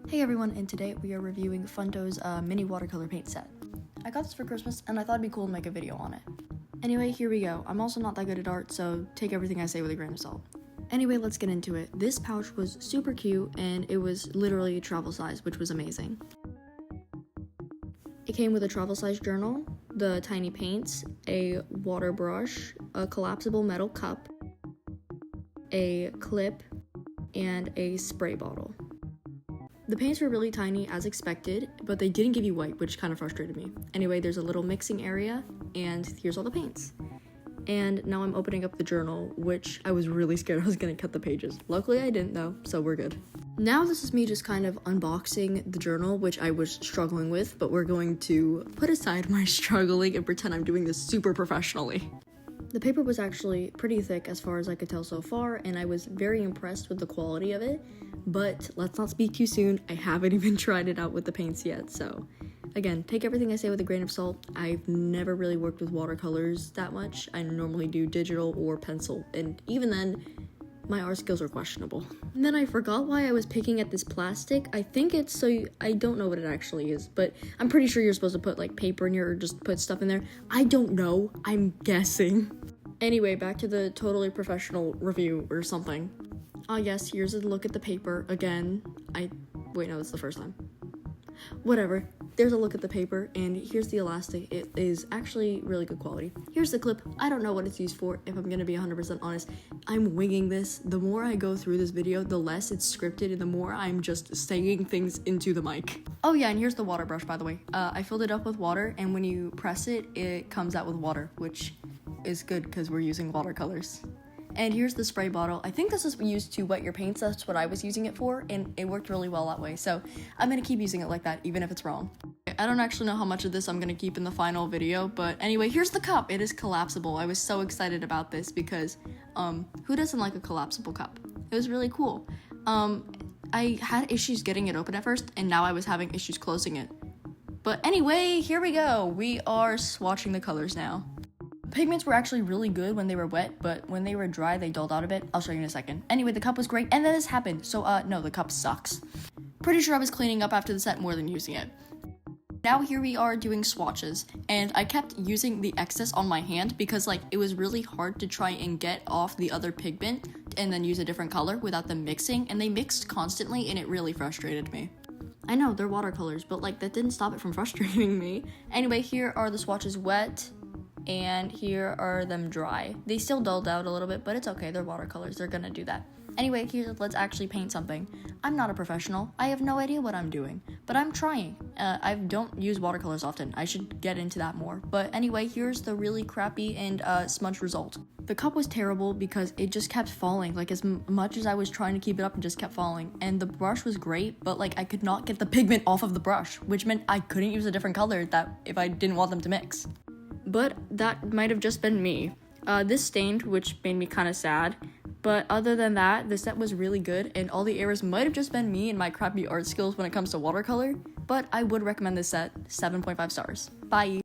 Hey everyone, and today we are reviewing Funto's mini watercolor paint set. I got this for Christmas and I thought it'd be cool to make a video on it. Anyway, here we go. I'm also not that good at art, so take everything I say with a grain of salt. Anyway, let's get into it. This pouch was super cute and it was literally travel size, which was amazing. It came with a travel size journal, the tiny paints, a water brush, a collapsible metal cup, a clip, and a spray bottle. The paints were really tiny as expected, but they didn't give you white, which kind of frustrated me. Anyway, there's a little mixing area, and here's all the paints. And now I'm opening up the journal, which I was really scared I was gonna cut the pages. Luckily I didn't though, so we're good. Now this is me just kind of unboxing the journal, which I was struggling with, but we're going to put aside my struggling and pretend I'm doing this super professionally. The paper was actually pretty thick as far as I could tell so far, and I was very impressed with the quality of it, but let's not speak too soon. I haven't even tried it out with the paints yet, so again, take everything I say with a grain of salt. I've never really worked with watercolors that much. I normally do digital or pencil, and even then, my art skills are questionable. And then I forgot why I was picking at this plastic. I think it's I don't know what it actually is, but I'm pretty sure you're supposed to put like paper in here or just put stuff in there. I don't know, I'm guessing. Anyway, back to the totally professional review or something. Yes, here's a look at the paper again. Wait, no, it's the first time. Whatever, there's a look at the paper, and here's the elastic. It is actually really good quality. Here's the clip. I don't know what it's used for, if I'm gonna be 100% honest. I'm winging this. The more I go through this video, the less it's scripted, and the more I'm just saying things into the mic. Oh yeah, and here's the water brush, by the way. I filled it up with water, and when you press it, it comes out with water, which is good because we're using watercolors. And here's the spray bottle. I think this is used to wet your paints. That's what I was using it for, and it worked really well that way. So I'm gonna keep using it like that, even if it's wrong. I don't actually know how much of this I'm gonna keep in the final video, but anyway, here's the cup. It is collapsible. I was so excited about this because who doesn't like a collapsible cup? It was really cool. I had issues getting it open at first, and now I was having issues closing it. But anyway, here we go. We are swatching the colors now. Pigments were actually really good when they were wet, but when they were dry, they dulled out a bit. I'll show you in a second. Anyway, the cup was great, and then this happened. So, no, the cup sucks. Pretty sure I was cleaning up after the set more than using it. Now here we are doing swatches, and I kept using the excess on my hand because, like, it was really hard to try and get off the other pigment and then use a different color without them mixing, and they mixed constantly, and it really frustrated me. I know, they're watercolors, but, like, that didn't stop it from frustrating me. Anyway, here are the swatches wet, and here are them dry. They still dulled out a little bit, but it's okay, they're watercolors, they're gonna do that. Anyway, let's actually paint something. I'm not a professional, I have no idea what I'm doing, but I'm trying. I don't use watercolors often, I should get into that more. But anyway, here's the really crappy and smudged result. The cup was terrible because it just kept falling, like as much as I was trying to keep it up, it just kept falling. And the brush was great, but like I could not get the pigment off of the brush, which meant I couldn't use a different color if I didn't want them to mix. But that might have just been me. This stained, which made me kind of sad. But other than that, the set was really good, and all the errors might have just been me and my crappy art skills when it comes to watercolor. But I would recommend this set, 7.5 stars. Bye!